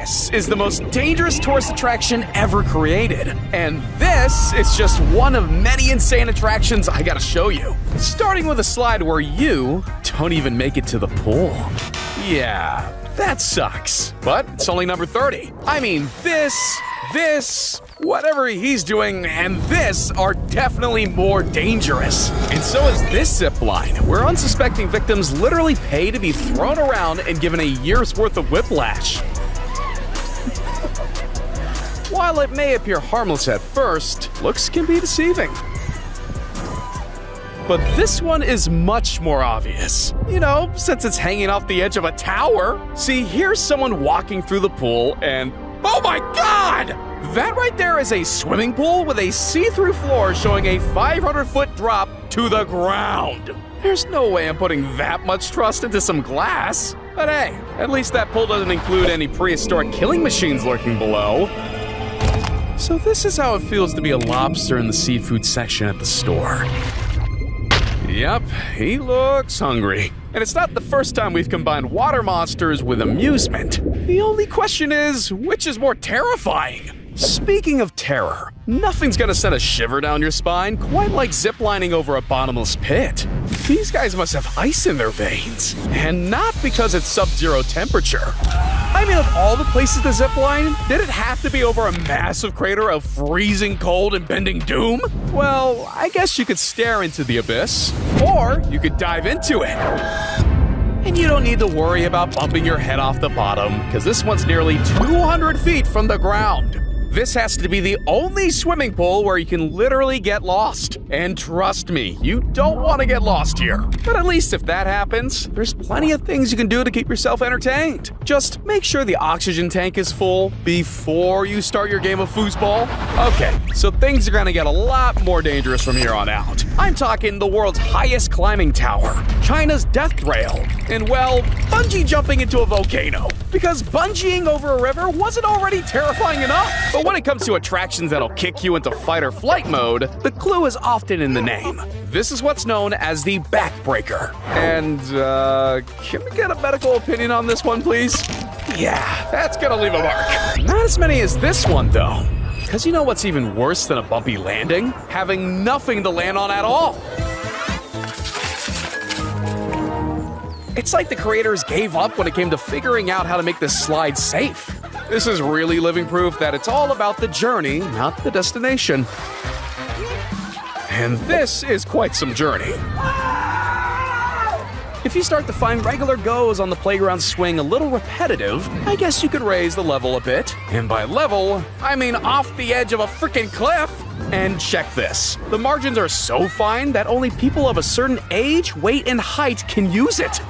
this is the most dangerous tourist attraction ever created. And this is just one of many insane attractions I gotta show you. Starting with a slide where you don't even make it to the pool. Yeah, that sucks. But it's only number 30. I mean, this, whatever he's doing, and this are definitely more dangerous. And so is this zip line, where unsuspecting victims literally pay to be thrown around and given a year's worth of whiplash. While it may appear harmless at first, looks can be deceiving. But this one is much more obvious. You know, since it's hanging off the edge of a tower. See, here's someone walking through the pool and oh my God! That right there is a swimming pool with a see-through floor showing a 500-foot drop to the ground. There's no way I'm putting that much trust into some glass. But hey, at least that pool doesn't include any prehistoric killing machines lurking below. So this is how it feels to be a lobster in the seafood section at the store. Yep, he looks hungry. And it's not the first time we've combined water monsters with amusement. The only question is, which is more terrifying? Speaking of terror, nothing's gonna send a shiver down your spine quite like ziplining over a bottomless pit. These guys must have ice in their veins. And not because it's sub-zero temperature. I mean, of all the places to zipline, did it have to be over a massive crater of freezing cold and bending doom? Well, I guess you could stare into the abyss, or you could dive into it. And you don't need to worry about bumping your head off the bottom, because this one's nearly 200 feet from the ground. This has to be the only swimming pool where you can literally get lost. And trust me, you don't want to get lost here. But at least if that happens, there's plenty of things you can do to keep yourself entertained. Just make sure the oxygen tank is full before you start your game of foosball. Okay, so things are gonna get a lot more dangerous from here on out. I'm talking the world's highest climbing tower, China's death rail, and well, bungee jumping into a volcano. Because bungeeing over a river wasn't already terrifying enough. But when it comes to attractions that'll kick you into fight or flight mode, the clue is often in the name. This is what's known as the backbreaker. And, can we get a medical opinion on this one, please? Yeah, that's gonna leave a mark. Not as many as this one, though. Because you know what's even worse than a bumpy landing? Having nothing to land on at all. It's like the creators gave up when it came to figuring out how to make this slide safe. This is really living proof that it's all about the journey, not the destination. And this is quite some journey. If you start to find regular goes on the playground swing a little repetitive, I guess you could raise the level a bit. And by level, I mean off the edge of a freaking cliff. And check this. The margins are so fine that only people of a certain age, weight, and height can use it.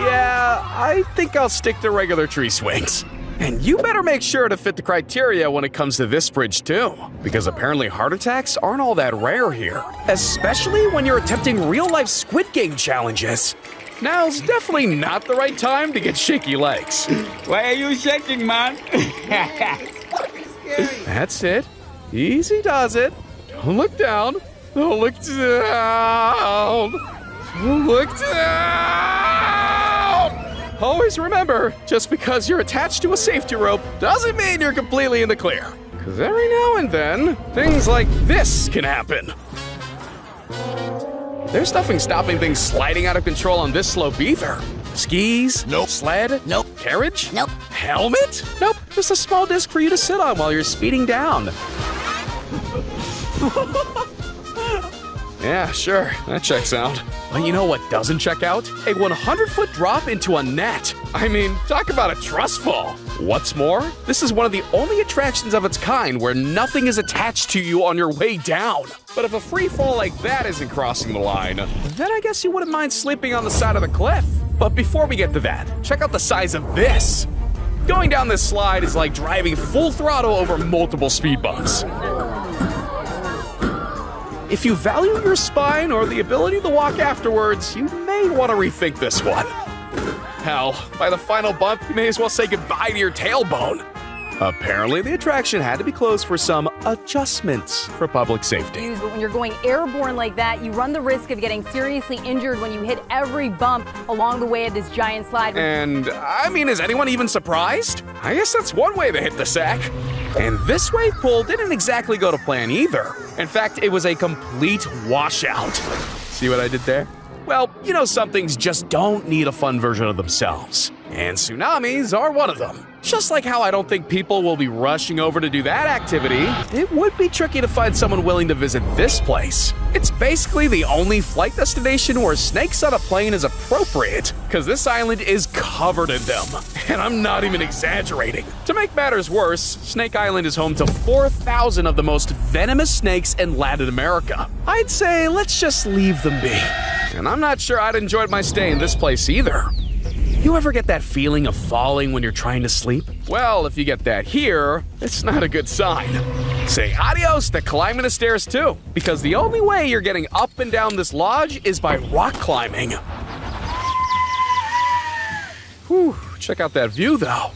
Yeah, I think I'll stick to regular tree swings. And you better make sure to fit the criteria when it comes to this bridge too, because apparently heart attacks aren't all that rare here, especially when you're attempting real-life Squid Game challenges. Now's definitely not the right time to get shaky legs. Why are you shaking, man? That's it. Easy does it. Don't look down. Don't look down. Don't look down. Always remember, just because you're attached to a safety rope doesn't mean you're completely in the clear. Because every now and then, things like this can happen. There's nothing stopping things sliding out of control on this slope either. Skis? Nope. Sled? Nope. Carriage? Nope. Helmet? Nope. Just a small disc for you to sit on while you're speeding down. Yeah, sure. That checks out. But you know what doesn't check out? A 100-foot drop into a net. I mean, talk about a trust fall. What's more, this is one of the only attractions of its kind where nothing is attached to you on your way down. But if a free fall like that isn't crossing the line, then I guess you wouldn't mind sleeping on the side of the cliff. But before we get to that, check out the size of this. Going down this slide is like driving full throttle over multiple speed bumps. If you value your spine or the ability to walk afterwards, you may want to rethink this one. Hell, by the final bump, you may as well say goodbye to your tailbone. Apparently, the attraction had to be closed for some adjustments for public safety. But when you're going airborne like that, you run the risk of getting seriously injured when you hit every bump along the way of this giant slide. And, I mean, is anyone even surprised? I guess that's one way to hit the sack. And this wave pool didn't exactly go to plan either. In fact, it was a complete washout. See what I did there? Well, you know, some things just don't need a fun version of themselves. And tsunamis are one of them. Just like how I don't think people will be rushing over to do that activity, it would be tricky to find someone willing to visit this place. It's basically the only flight destination where snakes on a plane is appropriate, because this island is covered in them. And I'm not even exaggerating. To make matters worse, Snake Island is home to 4,000 of the most venomous snakes in Latin America. I'd say let's just leave them be. And I'm not sure I'd enjoyed my stay in this place either. You ever get that feeling of falling when you're trying to sleep? Well, if you get that here, it's not a good sign. Say adios to climbing the stairs too, because the only way you're getting up and down this lodge is by rock climbing. Whew, check out that view though.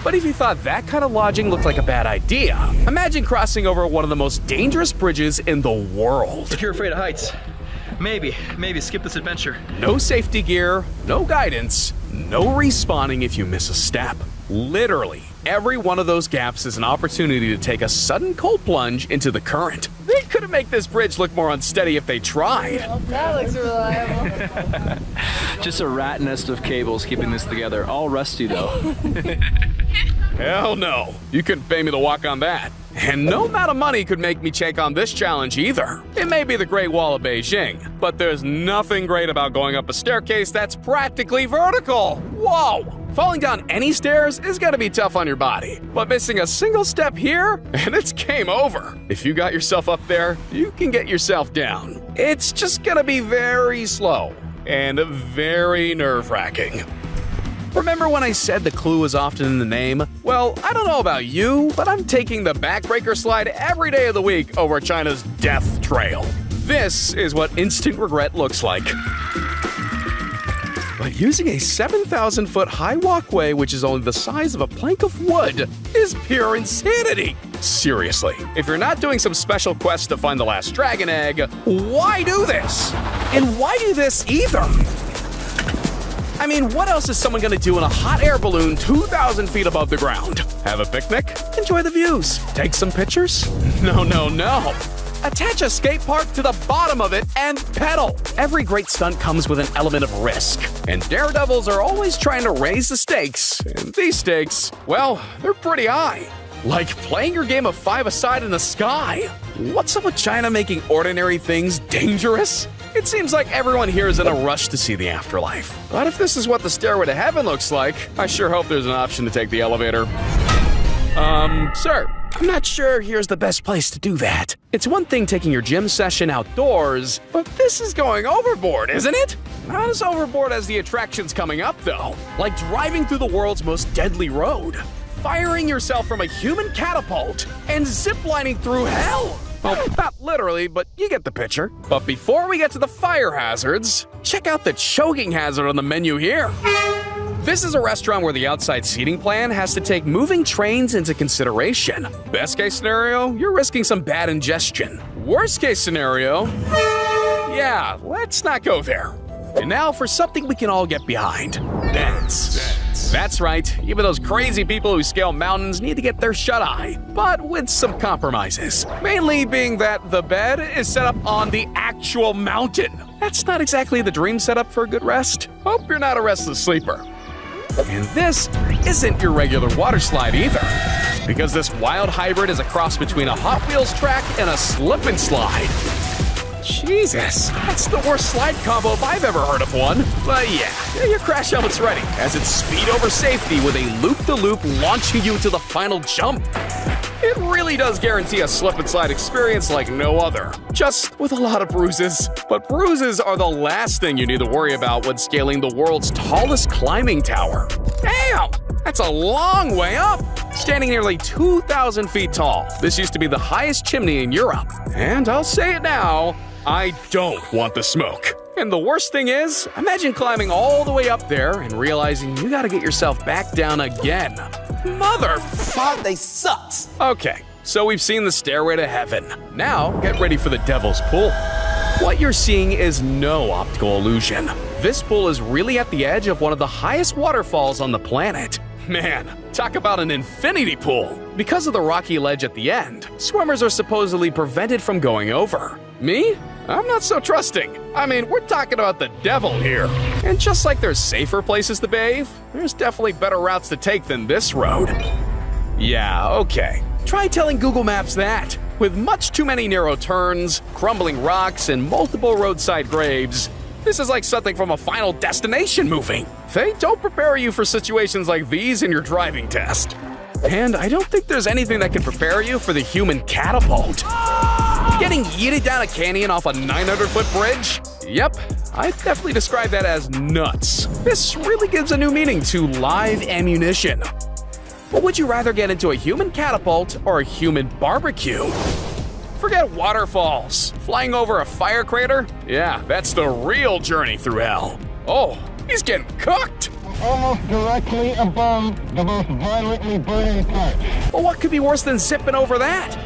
But if you thought that kind of lodging looked like a bad idea, imagine crossing over one of the most dangerous bridges in the world. If you're afraid of heights, maybe skip this adventure. No safety gear, no guidance, no respawning if you miss a step. Literally, every one of those gaps is an opportunity to take a sudden cold plunge into the current. They couldn't make this bridge look more unsteady if they tried. That looks reliable. Just a rat nest of cables keeping this together. All rusty though. Hell no, you couldn't pay me to walk on that. And no amount of money could make me take on this challenge either. It may be the Great Wall of Beijing, but there's nothing great about going up a staircase that's practically vertical. Whoa! Falling down any stairs is gonna be tough on your body, but missing a single step here, and it's game over. If you got yourself up there, you can get yourself down. It's just gonna be very slow and very nerve-wracking. Remember when I said the clue was often in the name? Well, I don't know about you, but I'm taking the backbreaker slide every day of the week over China's Death Trail. This is what instant regret looks like. But using a 7,000-foot high walkway, which is only the size of a plank of wood, is pure insanity. Seriously, if you're not doing some special quest to find the last dragon egg, why do this? And why do this either? I mean, what else is someone gonna do in a hot air balloon 2,000 feet above the ground? Have a picnic? Enjoy the views? Take some pictures? No, no, no. Attach a skate park to the bottom of it and pedal. Every great stunt comes with an element of risk, and daredevils are always trying to raise the stakes. And these stakes, well, they're pretty high. Like playing your game of five-a-side in the sky. What's up with China making ordinary things dangerous? It seems like everyone here is in a rush to see the afterlife. But if this is what the stairway to heaven looks like, I sure hope there's an option to take the elevator. Sir, I'm not sure here's the best place to do that. It's one thing taking your gym session outdoors, but this is going overboard, isn't it? Not as overboard as the attractions coming up, though. Like driving through the world's most deadly road, firing yourself from a human catapult, and ziplining through hell. Well, not literally, but you get the picture. But before we get to the fire hazards, check out the choking hazard on the menu here. This is a restaurant where the outside seating plan has to take moving trains into consideration. Best case scenario, you're risking some bad ingestion. Worst case scenario, yeah, let's not go there. And now for something we can all get behind. Beds. That's right, even those crazy people who scale mountains need to get their shut-eye, but with some compromises. Mainly being that the bed is set up on the actual mountain. That's not exactly the dream setup for a good rest. Hope you're not a restless sleeper. And this isn't your regular water slide either, because this wild hybrid is a cross between a Hot Wheels track and a slip and slide. Jesus, that's the worst slide combo if I've ever heard of one. But yeah, your crash helmet's ready, as it's speed over safety with a loop-the-loop launching you to the final jump. It really does guarantee a slip and slide experience like no other, just with a lot of bruises. But bruises are the last thing you need to worry about when scaling the world's tallest climbing tower. Damn, that's a long way up. Standing nearly 2,000 feet tall, this used to be the highest chimney in Europe. And I'll say it now, I don't want the smoke. And the worst thing is, imagine climbing all the way up there and realizing you gotta get yourself back down again. Mother. God, they sucks. Okay, so we've seen the stairway to heaven. Now, get ready for the devil's pool. What you're seeing is no optical illusion. This pool is really at the edge of one of the highest waterfalls on the planet. Man, talk about an infinity pool. Because of the rocky ledge at the end, swimmers are supposedly prevented from going over. Me? I'm not so trusting. I mean, we're talking about the devil here. And just like there's safer places to bathe, there's definitely better routes to take than this road. Yeah, okay. Try telling Google Maps that. With much too many narrow turns, crumbling rocks, and multiple roadside graves, this is like something from a Final Destination movie. They don't prepare you for situations like these in your driving test. And I don't think there's anything that can prepare you for the human catapult. Getting yeeted down a canyon off a 900-foot bridge? Yep, I'd definitely describe that as nuts. This really gives a new meaning to live ammunition. But would you rather get into a human catapult or a human barbecue? Forget waterfalls. Flying over a fire crater? Yeah, that's the real journey through hell. Oh, he's getting cooked! Almost directly above the most violently burning part. Well, what could be worse than zipping over that?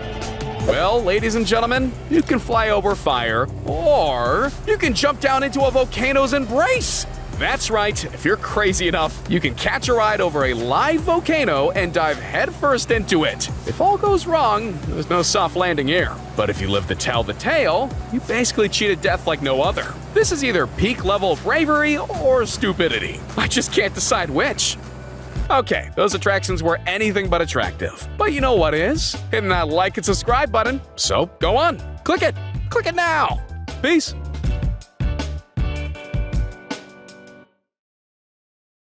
Well, ladies and gentlemen, you can fly over fire, or you can jump down into a volcano's embrace. That's right, if you're crazy enough, you can catch a ride over a live volcano and dive headfirst into it. If all goes wrong, there's no soft landing here. But if you live to tell the tale, you basically cheated death like no other. This is either peak level bravery or stupidity. I just can't decide which. Okay, those attractions were anything but attractive. But you know what is? Hitting that like and subscribe button. So go on, click it. Click it now. Peace.